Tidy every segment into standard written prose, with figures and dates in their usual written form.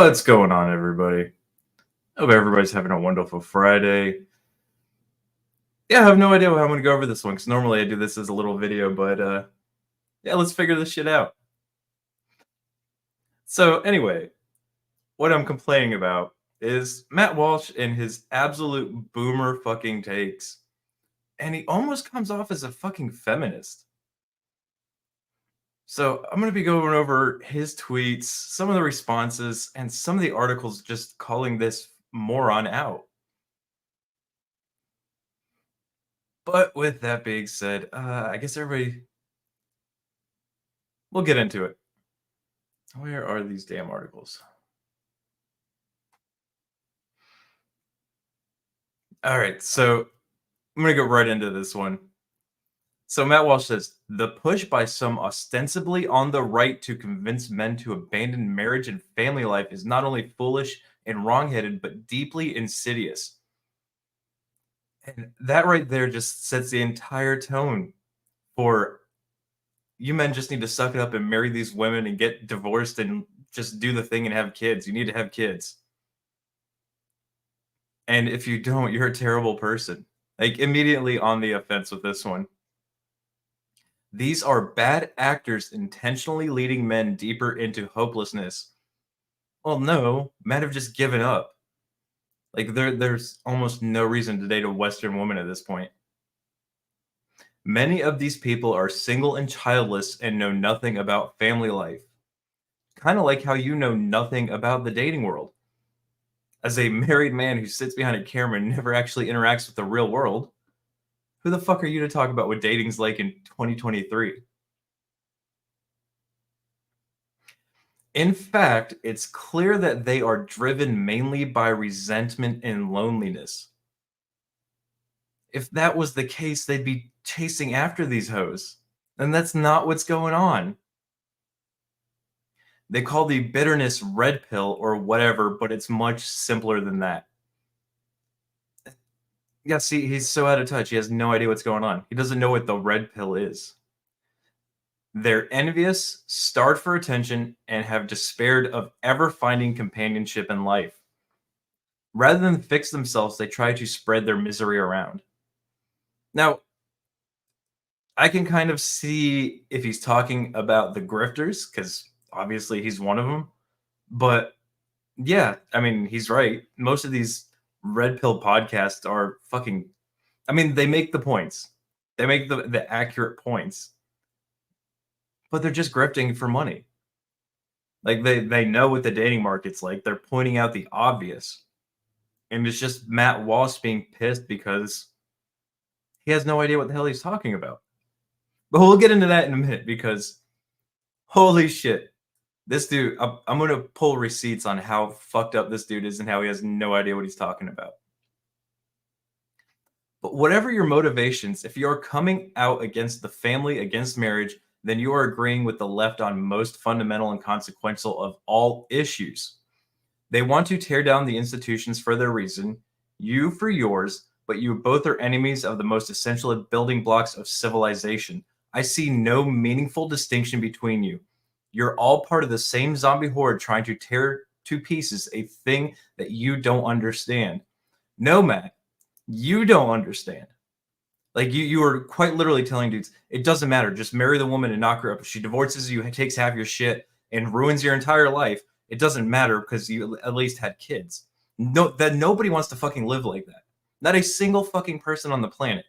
What's going on, everybody? Hope everybody's having a wonderful Friday. Yeah, I have no idea how I'm going to go over this one because normally I do this as a little video, but yeah, let's figure this shit out. So, anyway, what I'm complaining about is Matt Walsh and his absolute boomer fucking takes. And he almost comes off as a fucking feminist. So, I'm going to be going over his tweets, some of the responses, and some of the articles just calling this moron out. But with that being said, I guess we'll get into it. Where are these damn articles? All right, so I'm going to go right into this one. So Matt Walsh says the push by some ostensibly on the right to convince men to abandon marriage and family life is not only foolish and wrongheaded, but deeply insidious. And that right there just sets the entire tone for you men just need to suck it up and marry these women and get divorced and just do the thing and have kids. You need to have kids. And if you don't, you're a terrible person. Like, immediately on the offense with this one. These are bad actors intentionally leading men deeper into hopelessness. Well, no, men have just given up. Like, there's almost no reason to date a Western woman at this point. Many of these people are single and childless and know nothing about family life. Kind of like how you know nothing about the dating world. As a married man who sits behind a camera and never actually interacts with the real world, who the fuck are you to talk about what dating's like in 2023? In fact, it's clear that they are driven mainly by resentment and loneliness. If that was the case, they'd be chasing after these hoes. And that's not what's going on. They call the bitterness red pill or whatever, but it's much simpler than that. Yeah, see, he's so out of touch. He has no idea what's going on. He doesn't know what the red pill is. They're envious, starved for attention, and have despaired of ever finding companionship in life. Rather than fix themselves, they try to spread their misery around. Now, I can kind of see if he's talking about the grifters, because obviously he's one of them. But yeah, I mean, he's right. Most of these red pill podcasts are fucking, I mean, they make the points. They make the accurate points. But they're just grifting for money. Like they know what the dating market's like. They're pointing out the obvious. And it's just Matt Walsh being pissed because he has no idea what the hell he's talking about. But we'll get into that in a minute because holy shit. This dude, I'm going to pull receipts on how fucked up this dude is and how he has no idea what he's talking about. But whatever your motivations, if you're coming out against the family, against marriage, then you are agreeing with the left on most fundamental and consequential of all issues. They want to tear down the institutions for their reason, you for yours, but you both are enemies of the most essential building blocks of civilization. I see no meaningful distinction between you. You're all part of the same zombie horde trying to tear to pieces a thing that you don't understand. No, Matt, you don't understand. Like you were quite literally telling dudes, it doesn't matter. Just marry the woman and knock her up. If she divorces you, takes half your shit, and ruins your entire life, it doesn't matter because you at least had kids. No, that nobody wants to fucking live like that. Not a single fucking person on the planet.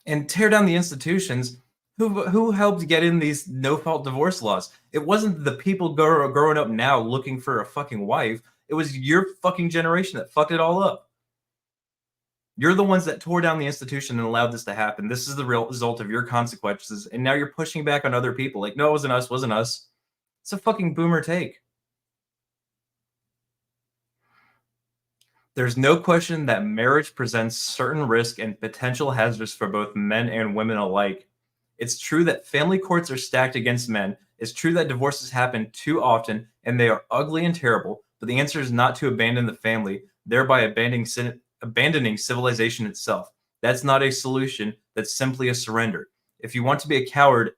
And tear down the institutions. Who helped get in these no-fault divorce laws? It wasn't the people growing up now looking for a fucking wife. It was your fucking generation that fucked it all up. You're the ones that tore down the institution and allowed this to happen. This is the real result of your consequences. And now you're pushing back on other people. Like, no, it wasn't us. It's a fucking boomer take. There's no question that marriage presents certain risk and potential hazards for both men and women alike. It's true that family courts are stacked against men. It's true that divorces happen too often and they are ugly and terrible, but the answer is not to abandon the family, thereby abandoning civilization itself. That's not a solution. That's simply a surrender. If you want to be a coward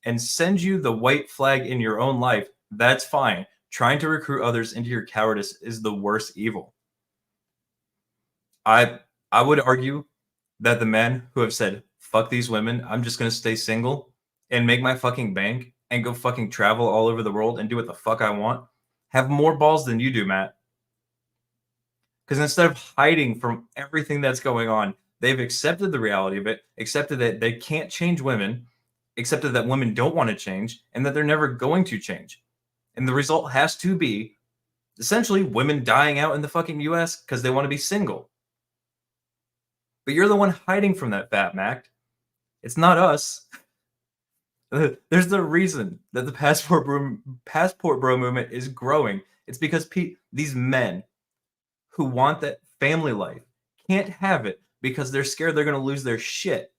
and send you the white flag in your own life, that's fine. Trying to recruit others into your cowardice is the worst evil. I would argue that the men who have said, fuck these women, I'm just gonna stay single and make my fucking bank and go fucking travel all over the world and do what the fuck I want, have more balls than you do, Matt. Because instead of hiding from everything that's going on, they've accepted the reality of it, accepted that they can't change women, accepted that women don't want to change, and that they're never going to change. And the result has to be essentially women dying out in the fucking US because they want to be single. But you're the one hiding from that, Fat Mac. It's not us. There's the reason that the passport bro movement is growing. It's because these men who want that family life can't have it because they're scared they're going to lose their shit.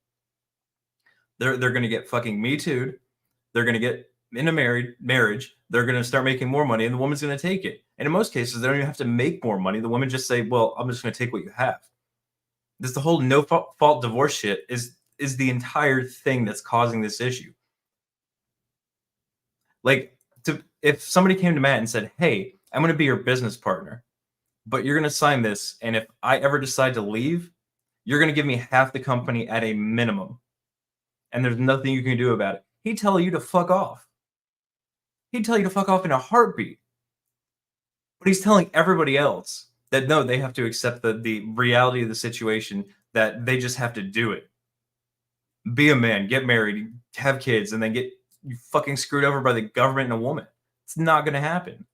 They're going to get fucking Me Too'd. They're going to get in a marriage. They're going to start making more money, and the woman's going to take it. And in most cases, they don't even have to make more money. The women just say, well, I'm just going to take what you have. This the whole no fault divorce shit is the entire thing that's causing this issue. Like, if somebody came to Matt and said, hey, I'm going to be your business partner, but you're going to sign this, and if I ever decide to leave, you're going to give me half the company at a minimum, and there's nothing you can do about it. He'd tell you to fuck off. He'd tell you to fuck off in a heartbeat. But he's telling everybody else that no, they have to accept the reality of the situation, that they just have to do it. Be a man, get married, have kids, and then get you fucking screwed over by the government and a woman. It's not going to happen.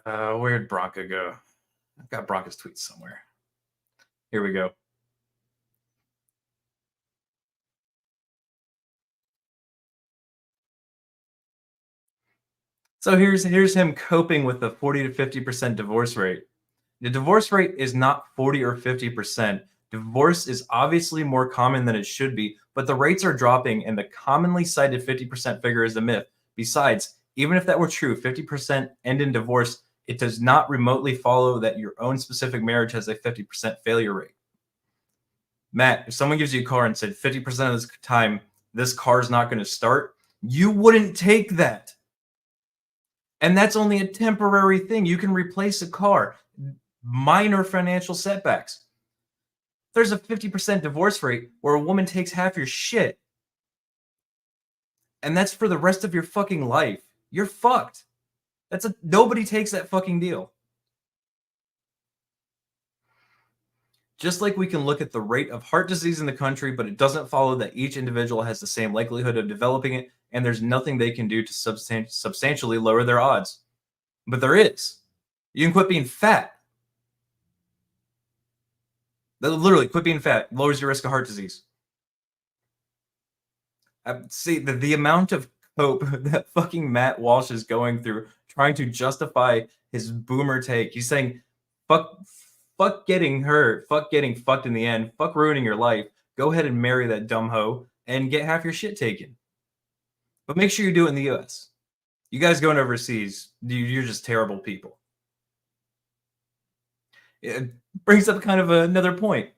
Where'd Bronca go? I've got Bronca's tweets somewhere. Here we go. So here's him coping with the 40 to 50% divorce rate. The divorce rate is not 40 or 50%. Divorce is obviously more common than it should be, but the rates are dropping, and the commonly cited 50% figure is a myth. Besides, even if that were true, 50% end in divorce, it does not remotely follow that your own specific marriage has a 50% failure rate. Matt, if someone gives you a car and said 50% of this time this car is not going to start, you wouldn't take that. And that's only a temporary thing. You can replace a car. Minor financial setbacks. There's a 50% divorce rate where a woman takes half your shit. And that's for the rest of your fucking life. You're fucked. Nobody takes that fucking deal. Just like we can look at the rate of heart disease in the country, but it doesn't follow that each individual has the same likelihood of developing it, and there's nothing they can do to substantially lower their odds. But there is. You can quit being fat. Literally, quit being fat lowers your risk of heart disease. See, the amount of cope that fucking Matt Walsh is going through trying to justify his boomer take. He's saying, fuck getting hurt, fuck getting fucked in the end, fuck ruining your life. Go ahead and marry that dumb hoe and get half your shit taken. But make sure you do it in the US. You guys going overseas, you're just terrible people. It brings up kind of another point.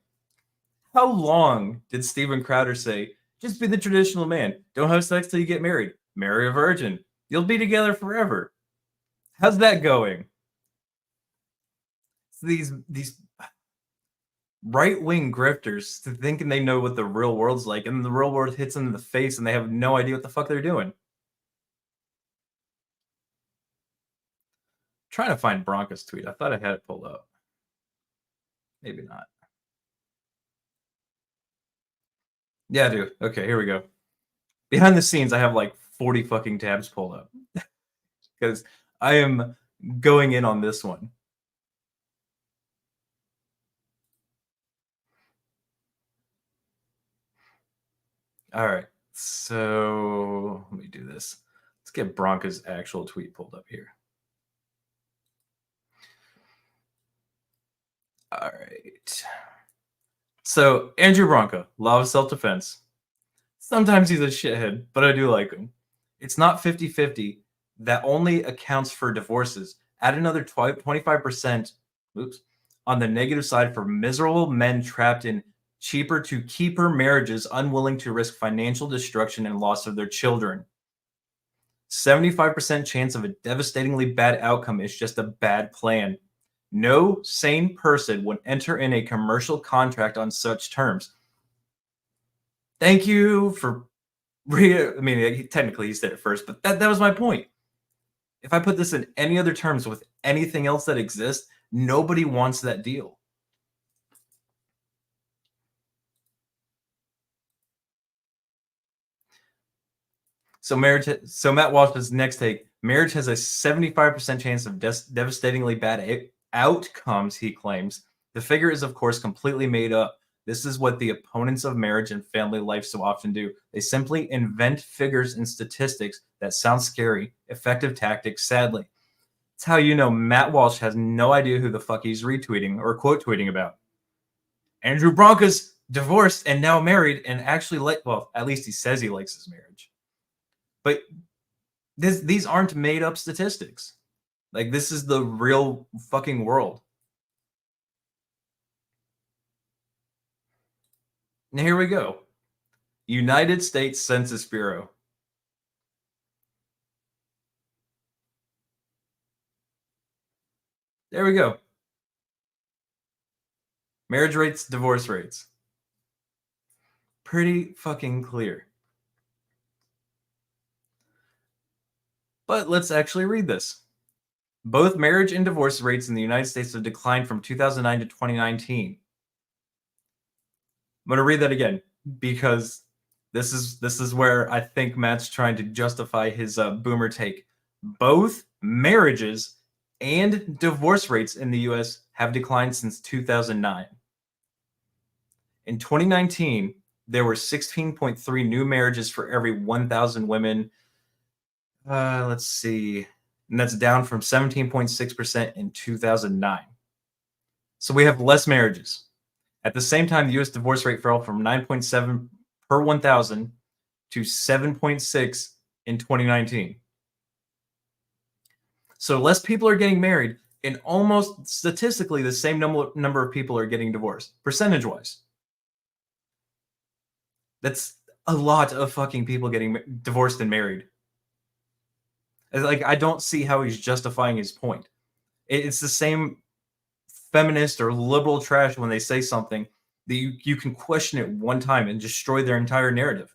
How long did Steven Crowder say, just be the traditional man, don't have sex till you get married, marry a virgin, you'll be together forever? How's that going? These right-wing grifters thinking they know what the real world's like, and the real world hits them in the face and they have no idea what the fuck they're doing. Trying to find Bronca's tweet. I thought I had it pulled up. Maybe not. Yeah, I do. Okay, here we go. Behind the scenes, I have like 40 fucking tabs pulled up because I am going in on this one. All right, so let me do this. Let's get Bronca's actual tweet pulled up here. All right. So Andrew Bronca, law of self-defense. Sometimes he's a shithead, but I do like him. It's not 50-50. That only accounts for divorces. Add another 25% on the negative side for miserable men trapped in cheaper to keeper marriages unwilling to risk financial destruction and loss of their children. 75% chance of a devastatingly bad outcome is just a bad plan. No sane person would enter in a commercial contract on such terms. Thank you for technically he said it first, but that was my point. If I put this in any other terms with anything else that exists, nobody wants that deal. So Matt Walsh's next take, marriage has a 75% chance of devastatingly bad outcomes, he claims. The figure is, of course, completely made up. This is what the opponents of marriage and family life so often do. They simply invent figures and statistics that sound scary, effective tactics, sadly. It's how you know Matt Walsh has no idea who the fuck he's retweeting or quote tweeting about. Andrew Bronca's divorced and now married and actually at least he says he likes his marriage. But these aren't made up statistics. Like, this is the real fucking world. And here we go. United States Census Bureau. There we go. Marriage rates, divorce rates. Pretty fucking clear. But let's actually read this. Both marriage and divorce rates in the United States have declined from 2009 to 2019. I'm going to read that again because this is where I think Matt's trying to justify his boomer take. Both marriages and divorce rates in the U.S. have declined since 2009. In 2019, there were 16.3 new marriages for every 1,000 women. Let's see. And that's down from 17.6% in 2009. So we have less marriages. At the same time, the U.S. divorce rate fell from 9.7 per 1,000 to 7.6 in 2019. So less people are getting married, and almost statistically the same number of people are getting divorced, percentage-wise. That's a lot of fucking people getting divorced and married. Like, I don't see how he's justifying his point. It's the same feminist or liberal trash when they say something that you can question it one time and destroy their entire narrative.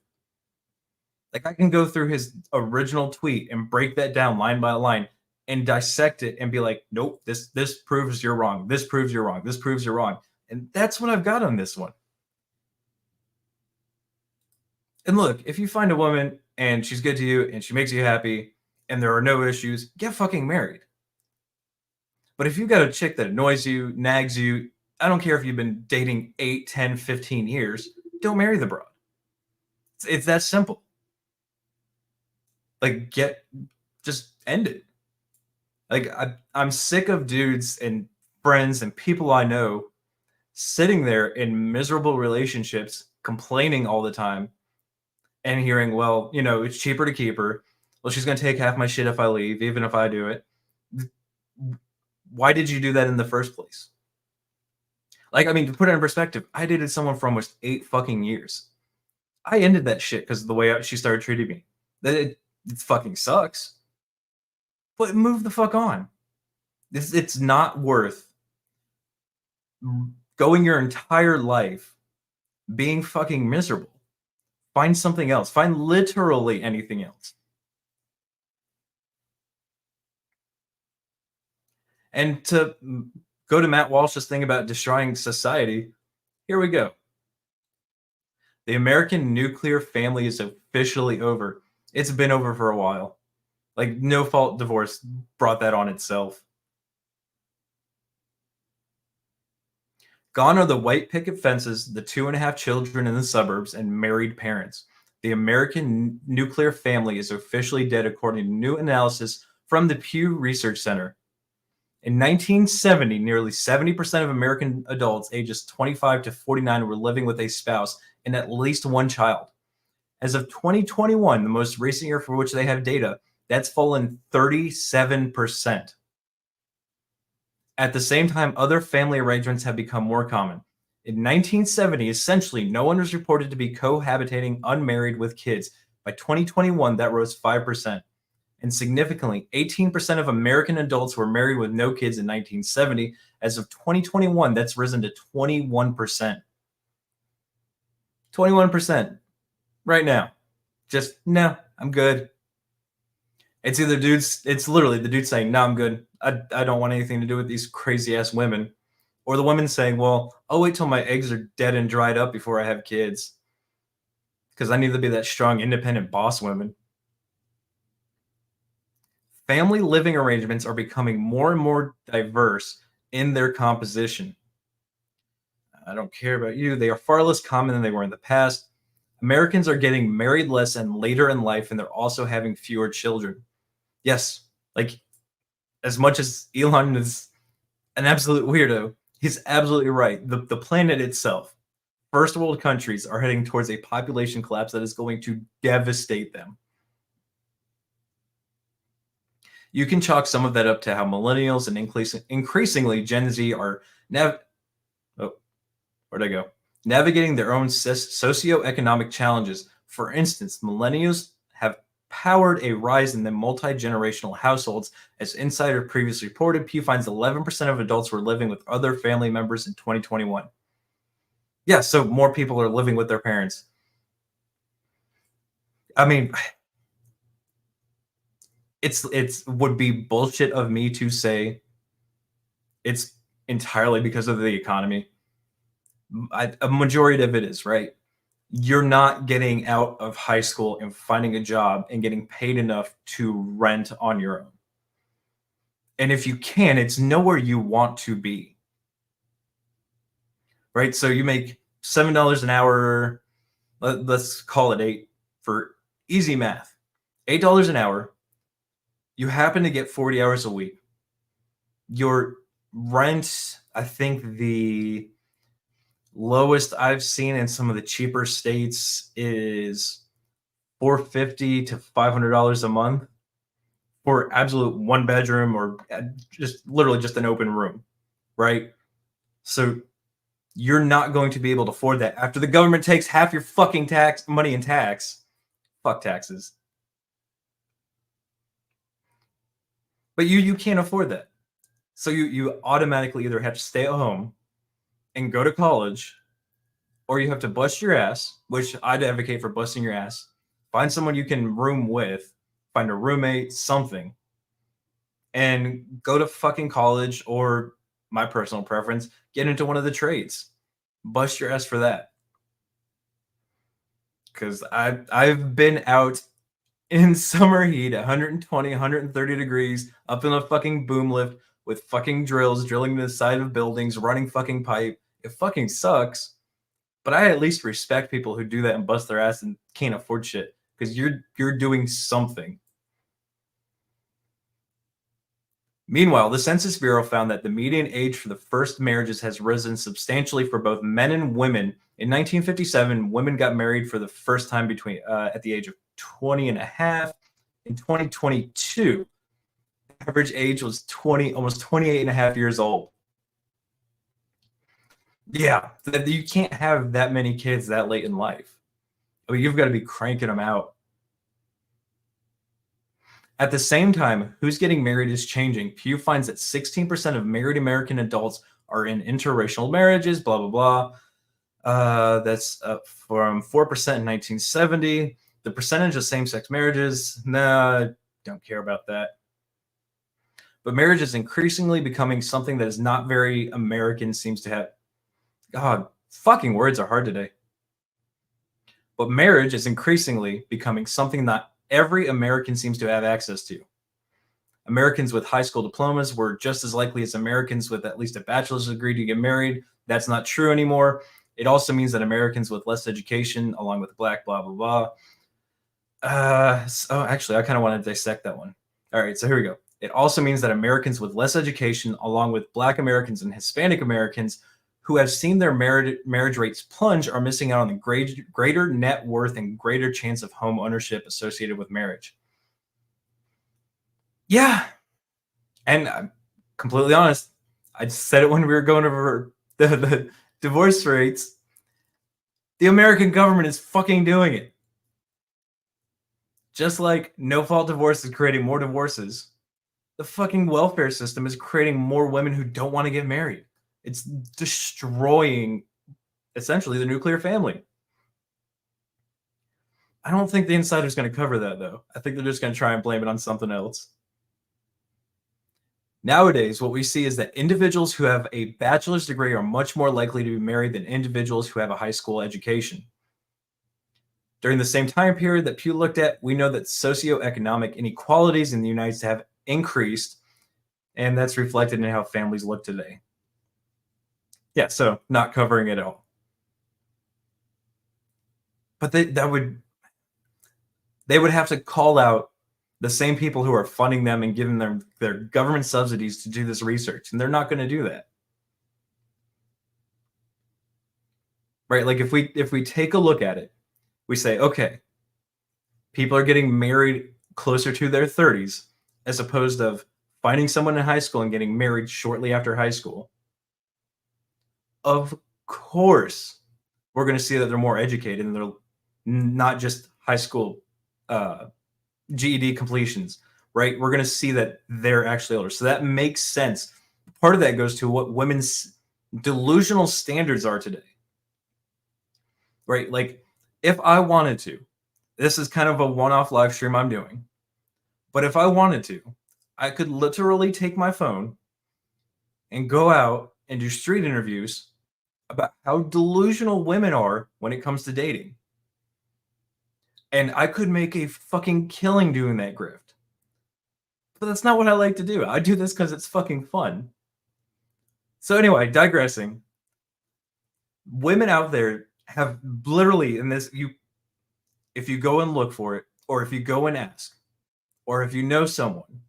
Like, I can go through his original tweet and break that down line by line and dissect it and be like, nope, this proves you're wrong. This proves you're wrong. This proves you're wrong. And that's what I've got on this one. And look, if you find a woman and she's good to you and she makes you happy and there are no issues, get fucking married. But if you've got a chick that annoys you, nags you, I don't care if you've been dating 8, 10, 15 years, don't marry the broad. It's that simple. Like, just end it. Like, I'm sick of dudes and friends and people I know sitting there in miserable relationships, complaining all the time, and hearing, well, it's cheaper to keep her. Well, she's going to take half my shit if I leave, even if I do it. Why did you do that in the first place? Like, I mean, to put it in perspective, I dated someone for almost 8 fucking years. I ended that shit because of the way she started treating me. It fucking sucks. But move the fuck on. It's not worth going your entire life being fucking miserable. Find something else. Find literally anything else. And to go to Matt Walsh's thing about destroying society, here we go. The American nuclear family is officially over. It's been over for a while. Like, no-fault divorce brought that on itself. Gone are the white picket fences, the 2.5 children in the suburbs, and married parents. The American nuclear family is officially dead, according to new analysis from the Pew Research Center. In 1970, nearly 70% of American adults ages 25 to 49 were living with a spouse and at least one child. As of 2021, the most recent year for which they have data, that's fallen 37%. At the same time, other family arrangements have become more common. In 1970, essentially, no one was reported to be cohabitating unmarried with kids. By 2021, that rose 5%. And significantly, 18% of American adults were married with no kids in 1970. As of 2021, that's risen to 21%. 21% right now. Just, no, I'm good. It's either it's literally the dude saying, no, I'm good. I don't want anything to do with these crazy ass women. Or the women saying, well, I'll wait till my eggs are dead and dried up before I have kids. Because I need to be that strong, independent boss woman. Family living arrangements are becoming more and more diverse in their composition. I don't care about you. They are far less common than they were in the past. Americans are getting married less and later in life, and they're also having fewer children. Yes, like as much as Elon is an absolute weirdo, he's absolutely right. The planet itself, first world countries are heading towards a population collapse that is going to devastate them. You can chalk some of that up to how millennials and increasingly Gen Z are where'd I go? Navigating their own socioeconomic challenges. For instance, millennials have powered a rise in the multi-generational households. As Insider previously reported, Pew finds 11% of adults were living with other family members in 2021. Yeah, so more people are living with their parents. I mean, it's would be bullshit of me to say it's entirely because of the economy. A majority of it is, right? You're not getting out of high school and finding a job and getting paid enough to rent on your own. And if you can, it's nowhere you want to be. Right? So you make $7 an hour, let's call it 8 for easy math. $8 an hour. You happen to get 40 hours a week. Your rent, I think the lowest I've seen in some of the cheaper states is $450 to $500 a month for absolute one bedroom or just literally just an open room, right? So you're not going to be able to afford that after the government takes half your fucking tax money in tax. Fuck taxes. But you can't afford that. So you automatically either have to stay at home and go to college, or you have to bust your ass, which I'd advocate for busting your ass. Find someone you can room with, find a roommate, something, and go to fucking college, or my personal preference, get into one of the trades. Bust your ass for that. Because I've been out in summer heat, 120, 130 degrees, up in a fucking boom lift with fucking drills, drilling the side of buildings, running fucking pipe. It fucking sucks. But I at least respect people who do that and bust their ass and can't afford shit, because you're doing something. Meanwhile, the Census Bureau found that the median age for the first marriages has risen substantially for both men and women. In 1957, women got married for the first time at the age of 20 and a half. In 2022, the average age was almost 28 and a half years old. Yeah, you can't have that many kids that late in life. I mean, you've got to be cranking them out. At the same time, who's getting married is changing. Pew finds that 16% of married American adults are in interracial marriages, blah, blah, blah. That's up from 4% in 1970. The percentage of same-sex marriages, nah, don't care about that. But marriage is increasingly becoming something that is not very American, seems to have. God, fucking words are hard today. But marriage is increasingly becoming something not every American seems to have access to. Americans with high school diplomas were just as likely as Americans with at least a bachelor's degree to get married. That's not true anymore. It also means that Americans with less education, along with black, blah, blah, blah. So actually, I kind of want to dissect that one. All right, so here we go. It also means that Americans with less education, along with Black Americans and Hispanic Americans who have seen their marriage rates plunge, are missing out on the greater net worth and greater chance of home ownership associated with marriage. Yeah. And I'm completely honest. I said it when we were going over divorce rates, the American government is fucking doing it. Just like no-fault divorce is creating more divorces, the fucking welfare system is creating more women who don't want to get married. It's destroying, essentially, the nuclear family. I don't think the Insider's going to cover that, though. I think they're just going to try and blame it on something else. Nowadays, what we see is that individuals who have a bachelor's degree are much more likely to be married than individuals who have a high school education. During the same time period that Pew looked at, we know that socioeconomic inequalities in the United States have increased, and that's reflected in how families look today. Yeah, so not covering it all. But they would have to call out the same people who are funding them and giving them their government subsidies to do this research, and they're not going to do that. Right? Like if we take a look at it, we say, okay, people are getting married closer to their 30s as opposed to finding someone in high school and getting married shortly after high school. Of course, we're going to see that they're more educated and they're not just high school GED completions, right? We're going to see that they're actually older. So that makes sense. Part of that goes to what women's delusional standards are today, right? Like if I wanted to, this is kind of a one-off live stream I'm doing, but if I wanted to, I could literally take my phone and go out and do street interviews about how delusional women are when it comes to dating. And I could make a fucking killing doing that grift. But that's not what I like to do. I do this because it's fucking fun. So anyway, digressing. Women out there have literally in this, if you go and look for it, or if you go and ask, or if you know someone,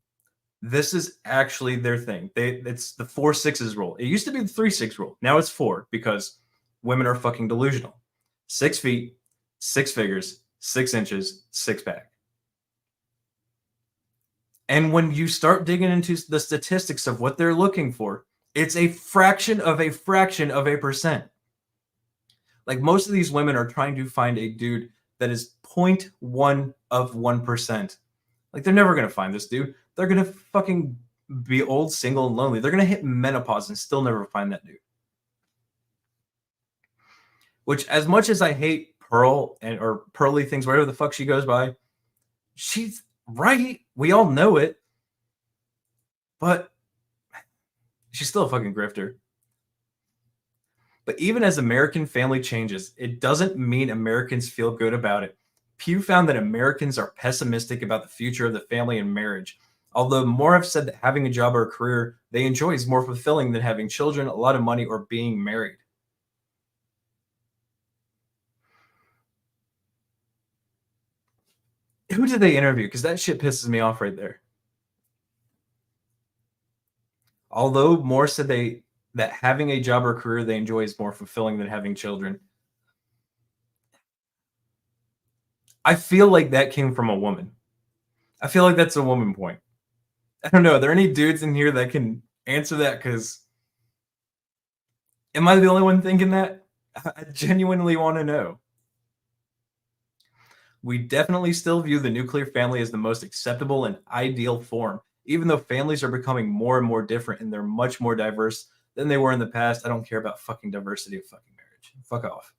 this is actually their thing. It's the 4-6s rule. It used to be the 3-6 rule. Now it's 4 because women are fucking delusional. 6 feet, 6 figures, 6 inches, 6-pack. And when you start digging into the statistics of what they're looking for, it's a fraction of a fraction of a percent. Like most of these women are trying to find a dude that is 0.1 of 1%. Like they're never going to find this dude. They're going to fucking be old, single, and lonely. They're going to hit menopause and still never find that dude. Which, as much as I hate Pearl or Pearly things, whatever the fuck she goes by, she's right. We all know it. But she's still a fucking grifter. But even as American family changes, it doesn't mean Americans feel good about it. Pew found that Americans are pessimistic about the future of the family and marriage. Although more have said that having a job or a career they enjoy is more fulfilling than having children, a lot of money, or being married. Who did they interview? Because that shit pisses me off right there. Although more said that having a job or career they enjoy is more fulfilling than having children. I feel like that came from a woman. I feel like that's a woman point. I don't know. Are there any dudes in here that can answer that? Because am I the only one thinking that? I genuinely want to know. We definitely still view the nuclear family as the most acceptable and ideal form, even though families are becoming more and more different and they're much more diverse than they were in the past. I don't care about fucking diversity of fucking marriage. Fuck off.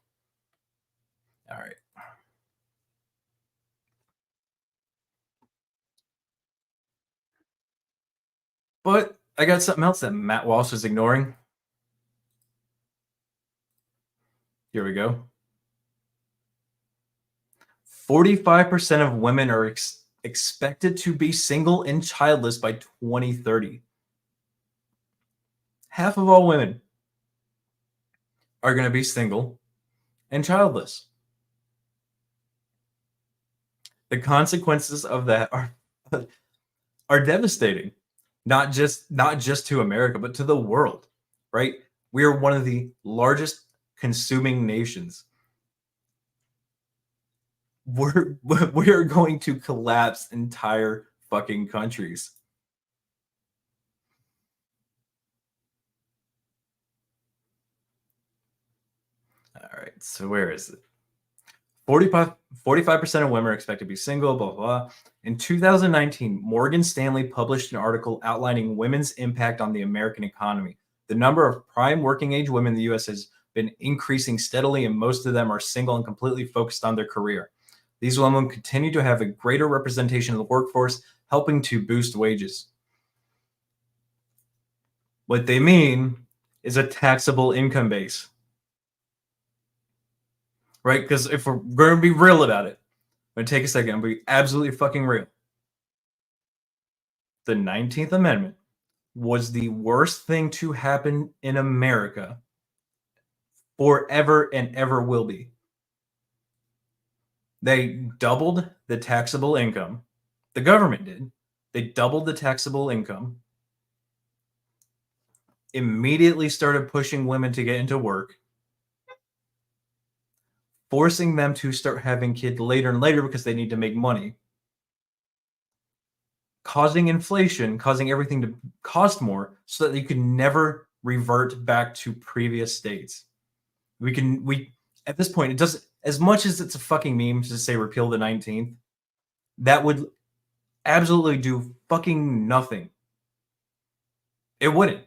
All right. But I got something else that Matt Walsh is ignoring. Here we go. 45% of women are expected to be single and childless by 2030. Half of all women are going to be single and childless. The consequences of that are devastating. Not just to America, but to the world, right? We are one of the largest consuming nations. We're going to collapse entire fucking countries. All right, so where is it? 45% of women are expected to be single, blah, blah, blah. In 2019, Morgan Stanley published an article outlining women's impact on the American economy. The number of prime working age women in the U.S. has been increasing steadily, and most of them are single and completely focused on their career. These women continue to have a greater representation of the workforce, helping to boost wages. What they mean is a taxable income base. Right? Because if we're going to be real about it, I'm going to take a second and be absolutely fucking real. The 19th Amendment was the worst thing to happen in America forever and ever will be. They doubled the taxable income. The government did. They doubled the taxable income. Immediately started pushing women to get into work, forcing them to start having kids later and later because they need to make money, causing inflation, causing everything to cost more so that you can never revert back to previous states. We at this point, it doesn't, as much as it's a fucking meme to say repeal the 19th, that would absolutely do fucking nothing. It wouldn't.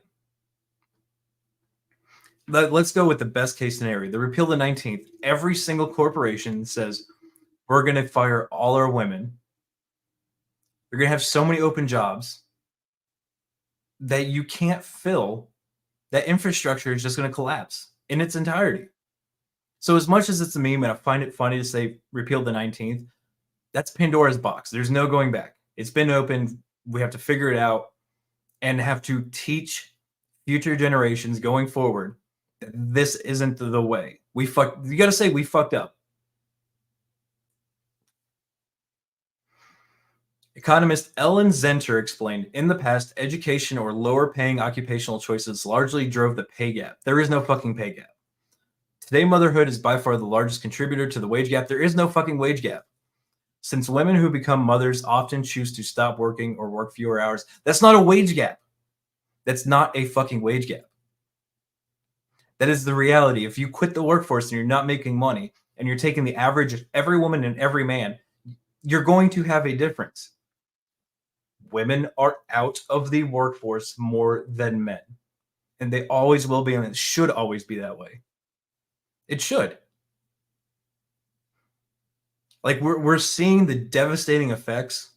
Let's go with the best case scenario. The repeal the 19th. Every single corporation says, we're going to fire all our women. You're going to have so many open jobs that you can't fill. That infrastructure is just going to collapse in its entirety. So as much as it's a meme and I find it funny to say repeal the 19th, that's Pandora's box. There's no going back. It's been opened. We have to figure it out and have to teach future generations going forward that this isn't the way. You got to say we fucked up. Economist Ellen Zenter explained, in the past, education or lower paying occupational choices largely drove the pay gap. There is no fucking pay gap. Today, motherhood is by far the largest contributor to the wage gap. There is no fucking wage gap. Since women who become mothers often choose to stop working or work fewer hours, that's not a wage gap. That's not a fucking wage gap. That is the reality. If you quit the workforce and you're not making money and you're taking the average of every woman and every man, you're going to have a difference. Women are out of the workforce more than men. And they always will be, and it should always be that way. It should. Like we're seeing the devastating effects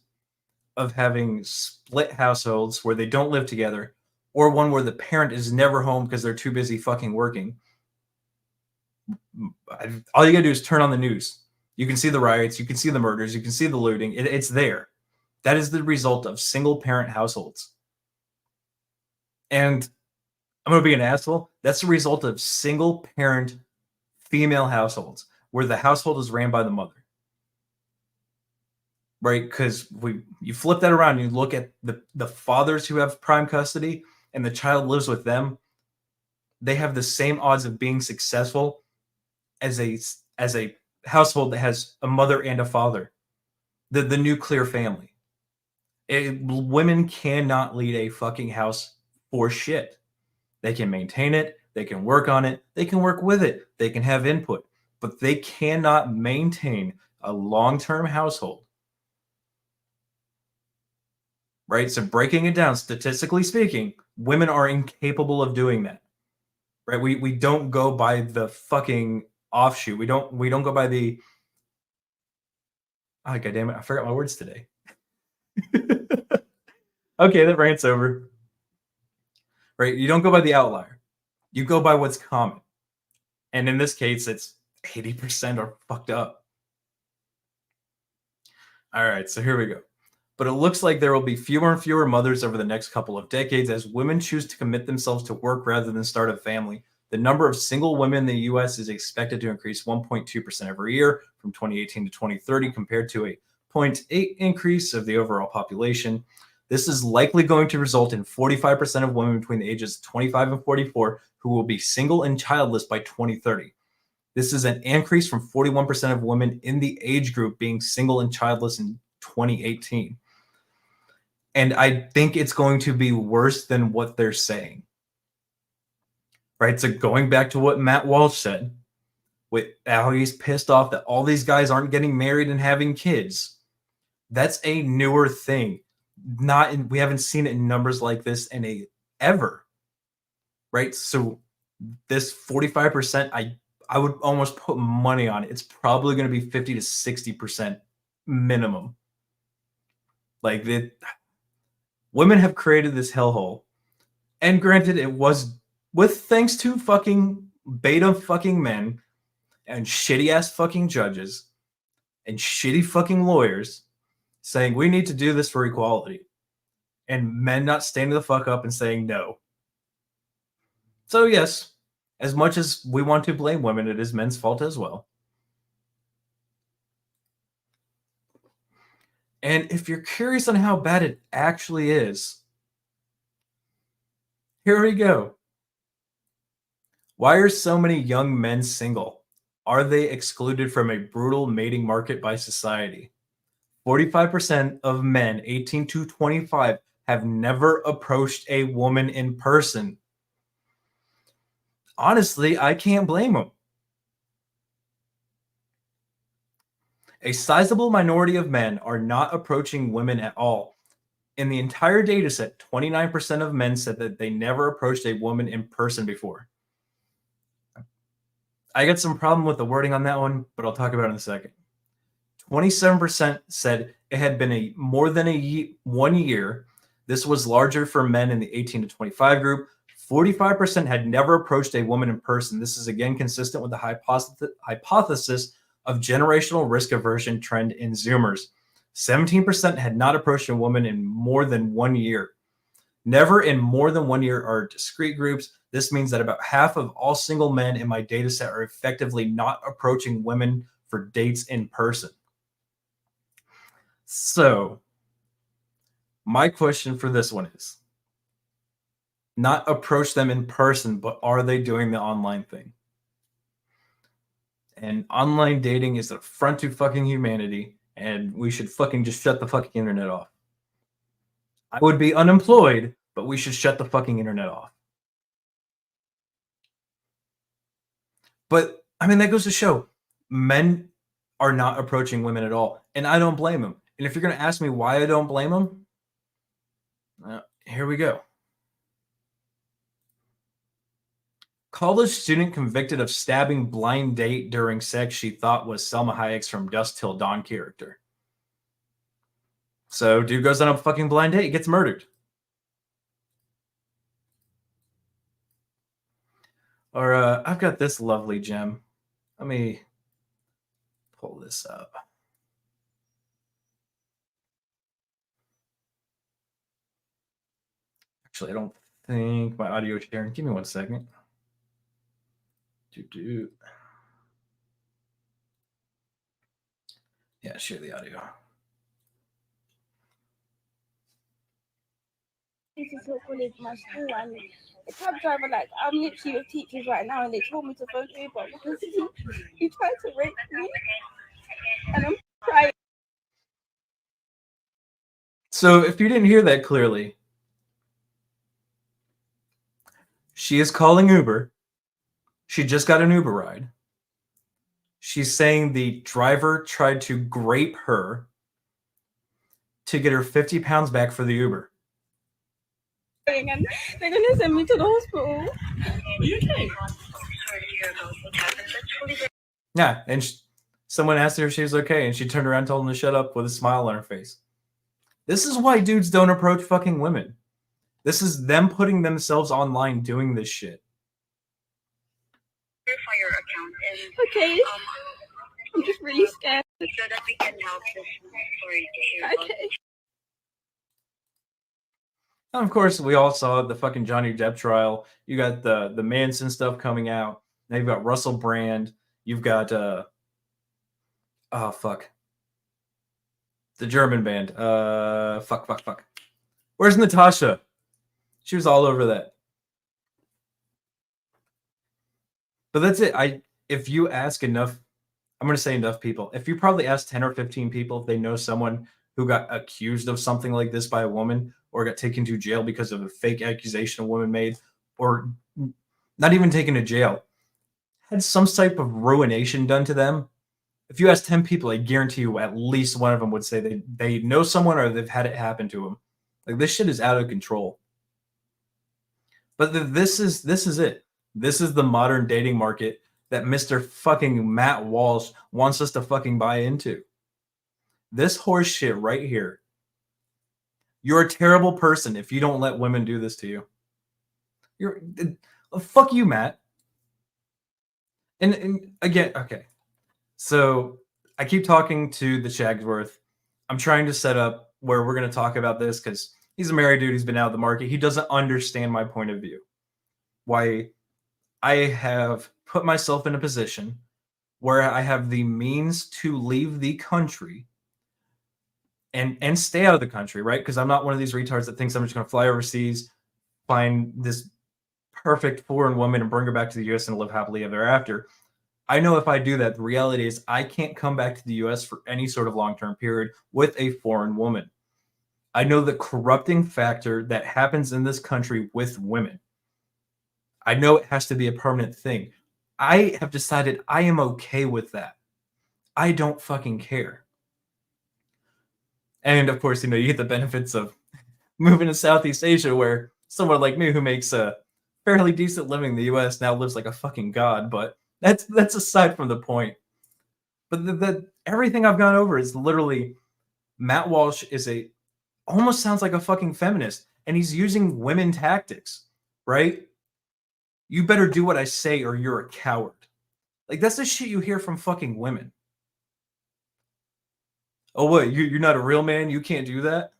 of having split households where they don't live together, or one where the parent is never home because they're too busy fucking working. All you gotta do is turn on the news. You can see the riots, you can see the murders, you can see the looting. It's there. That is the result of single parent households. And I'm gonna be an asshole. That's the result of single parent female households where the household is ran by the mother. Right? Because you flip that around and you look at the fathers who have prime custody and the child lives with them, they have the same odds of being successful as a household that has a mother and a father. The nuclear family. Women cannot lead a fucking house for shit. They can maintain it, they can work on it, they can work with it, they can have input, but they cannot maintain a long-term household. Right? So breaking it down, statistically speaking, women are incapable of doing that. Right? We don't go by the fucking offshoot. We don't go by the oh god damn it, I forgot my words today. Okay, that rant's over. Right? You don't go by the outlier. You go by what's common. And in this case, it's 80% are fucked up. All right, so here we go. But it looks like there will be fewer and fewer mothers over the next couple of decades as women choose to commit themselves to work rather than start a family. The number of single women in the U.S. is expected to increase 1.2% every year from 2018 to 2030, compared to a 0.8 increase of the overall population. This is likely going to result in 45% of women between the ages of 25 and 44 who will be single and childless by 2030. This is an increase from 41% of women in the age group being single and childless in 2018. And I think it's going to be worse than what they're saying. Right? So going back to what Matt Walsh said, with how he's pissed off that all these guys aren't getting married and having kids. That's a newer thing. We haven't seen it in numbers like this in ever. Right? So this 45%, I would almost put money on it. It's probably going to be 50 to 60% minimum. Like, women have created this hellhole. And granted, it was with thanks to fucking beta fucking men and shitty ass fucking judges and shitty fucking lawyers saying we need to do this for equality, and men not standing the fuck up and saying no. So yes, as much as we want to blame women, it is men's fault as well. And if you're curious on how bad it actually is, here we go. Why are so many young men single? Are they excluded from a brutal mating market by society? 45% of men 18 to 25 have never approached a woman in person. Honestly, I can't blame them. A sizable minority of men are not approaching women at all. In the entire data set, 29% of men said that they never approached a woman in person before. I got some problem with the wording on that one, but I'll talk about it in a second. 27% said it had been more than 1 year. This was larger for men in the 18 to 25 group. 45% had never approached a woman in person. This is again consistent with the hypothesis of generational risk aversion trend in Zoomers. 17% had not approached a woman in more than 1 year. Never in more than 1 year are discrete groups. This means that about half of all single men in my data set are effectively not approaching women for dates in person. So, my question for this one is not approach them in person, but are they doing the online thing? And online dating is an affront to fucking humanity, and we should fucking just shut the fucking internet off. I would be unemployed, but we should shut the fucking internet off. But, I mean, that goes to show men are not approaching women at all, and I don't blame them. And if you're going to ask me why I don't blame them, here we go. College student convicted of stabbing blind date during sex she thought was Selma Hayek's From Dusk Till Dawn character. So dude goes on a fucking blind date, gets murdered. Or I've got this lovely gem. Let me pull this up. Actually, I don't think my audio is sharing. Give me 1 second. Yeah, share the audio. This is your colleague from my school, and the cab driver, like, I'm literally with teachers right now, and they told me to phone Uber because he tried to rape me, and I'm crying. So if you didn't hear that clearly, she is calling Uber. She just got an Uber ride. She's saying the driver tried to grape her to get her 50 pounds back for the Uber. And they're going to send me to the hospital. Are you okay? Yeah, and someone asked her if she was okay, and she turned around and told them to shut up with a smile on her face. This is why dudes don't approach fucking women. This is them putting themselves online doing this shit. Verify your account and Okay. I'm just really scared. so that we can help this story to hear. Okay. And of course, we all saw the fucking Johnny Depp trial. You got the Manson stuff coming out. Now you've got Russell Brand. You've got oh fuck, the German band. Fuck. Where's Natasha? She was all over that. But that's it. If you ask enough, I'm going to say enough people. If you probably ask 10 or 15 people if they know someone who got accused of something like this by a woman or got taken to jail because of a fake accusation a woman made, or not even taken to jail, had some type of ruination done to them, if you ask 10 people, I guarantee you at least one of them would say they know someone or they've had it happen to them. Like, this shit is out of control. But this is it. This is the modern dating market that Mr. fucking Matt Walsh wants us to fucking buy into. This horse shit right here. You're a terrible person if you don't let women do this to you. You're fuck you, Matt. And again, okay. So I keep talking to the Chagsworth. I'm trying to set up where we're going to talk about this because he's a married dude. He's been out of the market. He doesn't understand my point of view. Why I have put myself in a position where I have the means to leave the country and stay out of the country, right? Because I'm not one of these retards that thinks I'm just going to fly overseas, find this perfect foreign woman and bring her back to the US and live happily ever after. I know if I do that, the reality is I can't come back to the US for any sort of long-term period with a foreign woman. I know the corrupting factor that happens in this country with women. I know it has to be a permanent thing. I have decided I am okay with that. I don't fucking care. And of course, you get the benefits of moving to Southeast Asia where someone like me who makes a fairly decent living in the US now lives like a fucking god, but that's aside from the point. But the everything I've gone over is literally Matt Walsh is almost sounds like a fucking feminist, and he's using women tactics, right? You better do what I say or you're a coward. Like, that's the shit you hear from fucking women. Oh, what? You're not a real man? You can't do that?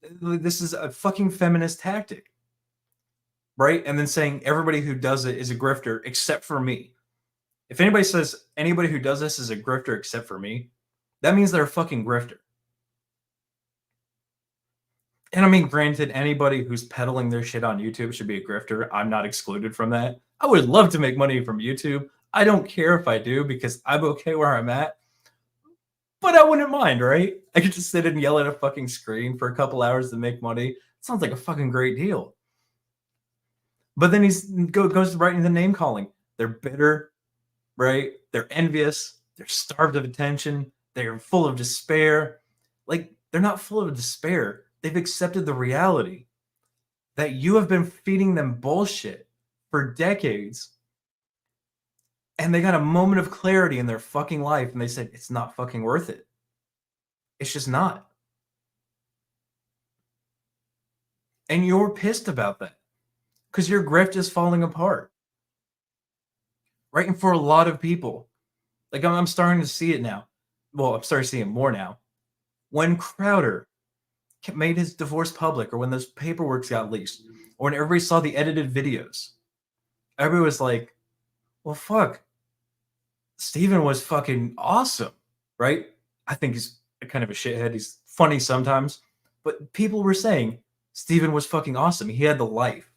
This is a fucking feminist tactic, right? And then saying everybody who does it is a grifter except for me. If anybody says anybody who does this is a grifter except for me, that means they're a fucking grifter. And I mean, granted, anybody who's peddling their shit on YouTube should be a grifter. I'm not excluded from that. I would love to make money from YouTube. I don't care if I do because I'm okay where I'm at. But I wouldn't mind, right? I could just sit and yell at a fucking screen for a couple hours to make money. Sounds like a fucking great deal. But then goes right into name calling. They're bitter, right? They're envious. They're starved of attention. They're full of despair. Like, they're not full of despair. They've accepted the reality that you have been feeding them bullshit for decades. And they got a moment of clarity in their fucking life and they said, it's not fucking worth it. It's just not. And you're pissed about that because your grift is falling apart. Right? And for a lot of people, like I'm starting to see it now. Well, I'm starting to see it more now. When Crowder made his divorce public, or when those paperwork got leaked, or when everybody saw the edited videos, everybody was like, well, fuck. Steven was fucking awesome, right? I think he's kind of a shithead. He's funny sometimes, but people were saying Steven was fucking awesome. He had the life,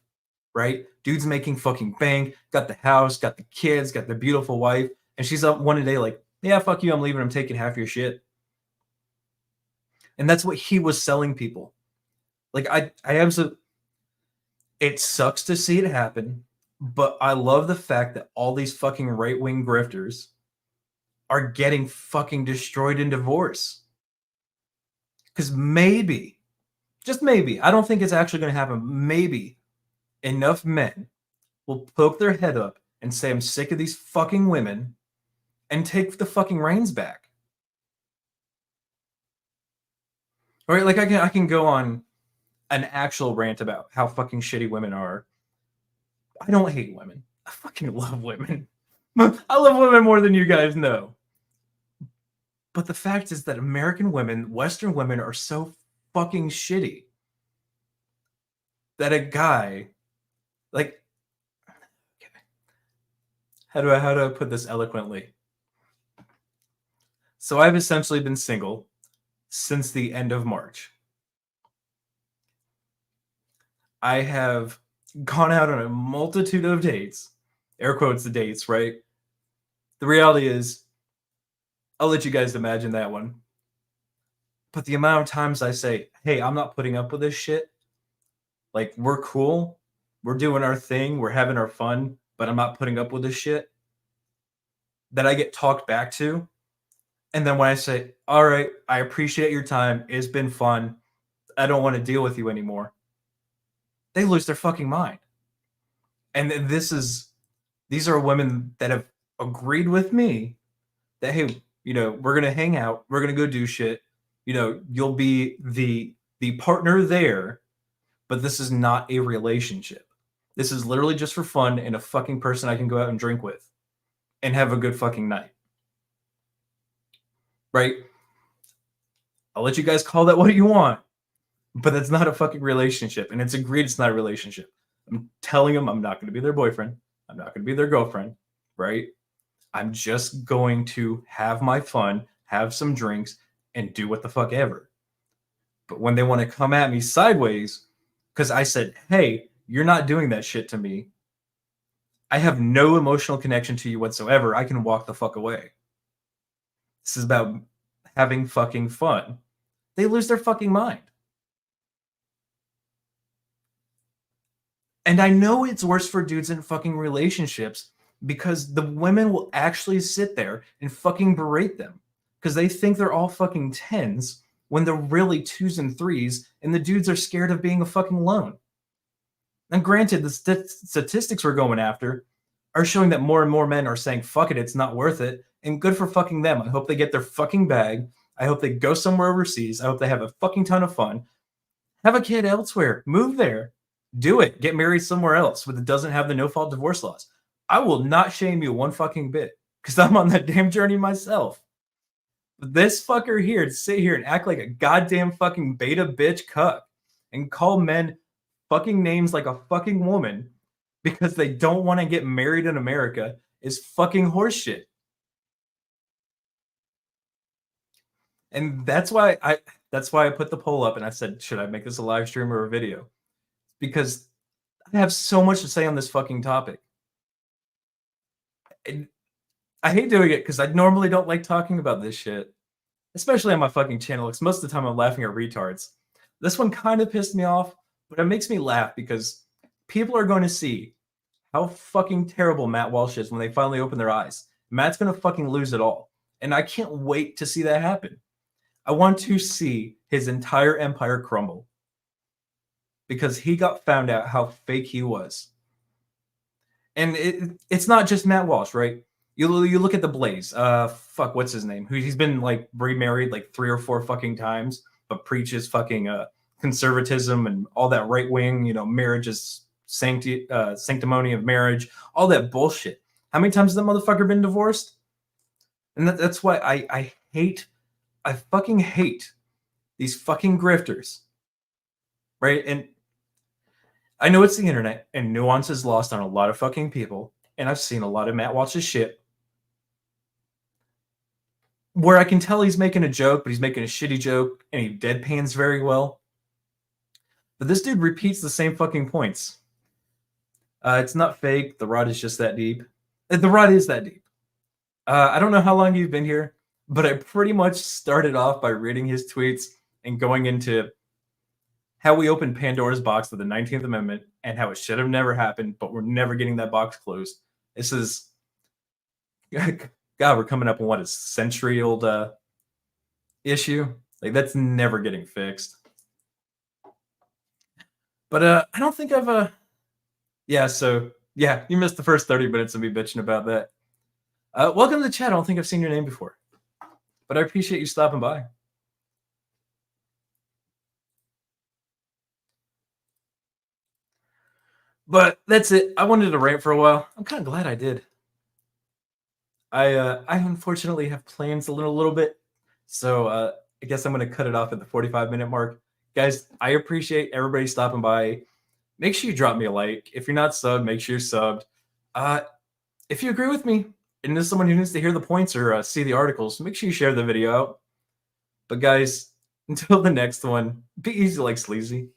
right? Dude's making fucking bank, got the house, got the kids, got the beautiful wife, and she's up one day like, yeah, fuck you, I'm leaving, I'm taking half your shit. And that's what he was selling people. Like, I absolutely, it sucks to see it happen, but I love the fact that all these fucking right-wing grifters are getting fucking destroyed in divorce. Because maybe, just maybe, I don't think it's actually going to happen, maybe enough men will poke their head up and say, I'm sick of these fucking women, and take the fucking reins back. All right, like I can go on an actual rant about how fucking shitty women are. I don't hate women. I fucking love women. I love women more than you guys know. But the fact is that American women, Western women, are so fucking shitty that a guy, like, okay, how do I put this eloquently? So I've essentially been single since the end of March. I have gone out on a multitude of dates, air quotes the dates, right? The reality is, I'll let you guys imagine that one. But the amount of times I say, hey, I'm not putting up with this shit. Like, we're cool. We're doing our thing. We're having our fun. But I'm not putting up with this shit. that I get talked back to. And then when I say, all right, I appreciate your time. It's been fun. I don't want to deal with you anymore. They lose their fucking mind. And these are women that have agreed with me that, hey, we're gonna hang out, we're gonna go do shit. You'll be the partner there, but this is not a relationship. This is literally just for fun and a fucking person I can go out and drink with and have a good fucking night. Right? I'll let you guys call that what you want, but that's not a fucking relationship. And it's agreed it's not a relationship. I'm telling them I'm not going to be their boyfriend. I'm not going to be their girlfriend. Right? I'm just going to have my fun, have some drinks, and do what the fuck ever. But when they want to come at me sideways, because I said, hey, you're not doing that shit to me. I have no emotional connection to you whatsoever. I can walk the fuck away. This is about having fucking fun. They lose their fucking mind. And I know it's worse for dudes in fucking relationships because the women will actually sit there and fucking berate them because they think they're all fucking 10s when they're really 2s and 3s, and the dudes are scared of being a fucking lone. And granted, the statistics we're going after are showing that more and more men are saying, fuck it, it's not worth it. And good for fucking them. I hope they get their fucking bag. I hope they go somewhere overseas. I hope they have a fucking ton of fun. Have a kid elsewhere. Move there. Do it. Get married somewhere else where it doesn't have the no-fault divorce laws. I will not shame you one fucking bit because I'm on that damn journey myself. But this fucker here to sit here and act like a goddamn fucking beta bitch cuck and call men fucking names like a fucking woman because they don't want to get married in America is fucking horseshit. And that's why I put the poll up and I said, should I make this a live stream or a video? Because I have so much to say on this fucking topic. And I hate doing it because I normally don't like talking about this shit, especially on my fucking channel, because most of the time I'm laughing at retards. This one kind of pissed me off, but it makes me laugh because people are going to see how fucking terrible Matt Walsh is when they finally open their eyes. Matt's going to fucking lose it all. And I can't wait to see that happen. I want to see his entire empire crumble because he got found out how fake he was. And it's not just Matt Walsh, right? You look at the Blaze. What's his name? He's been like remarried like 3 or 4 fucking times, but preaches fucking conservatism and all that right wing, marriage is sanctimony of marriage, all that bullshit. How many times has that motherfucker been divorced? And that's why I fucking hate these fucking grifters, right? And I know it's the internet and nuance is lost on a lot of fucking people. And I've seen a lot of Matt Walsh's shit where I can tell he's making a joke, but he's making a shitty joke and he deadpans very well. But this dude repeats the same fucking points. It's not fake. The rod is just that deep. The rod is that deep. I don't know how long you've been here, but I pretty much started off by reading his tweets and going into how we opened Pandora's box with the 19th Amendment and how it should have never happened, but we're never getting that box closed. This is, God, we're coming up on what, a century-old issue? Like, that's never getting fixed. But I don't think I've, you missed the first 30 minutes of me bitching about that. Welcome to the chat. I don't think I've seen your name before, but I appreciate you stopping by. But that's it. I wanted to rant for a while. I'm kind of glad I did. I unfortunately have plans a little bit, so I guess I'm going to cut it off at the 45-minute mark. Guys, I appreciate everybody stopping by. Make sure you drop me a like. If you're not subbed, make sure you're subbed. If you agree with me, and there's someone who needs to hear the points or see the articles, make sure you share the video out. But guys, until the next one, be easy like sleazy.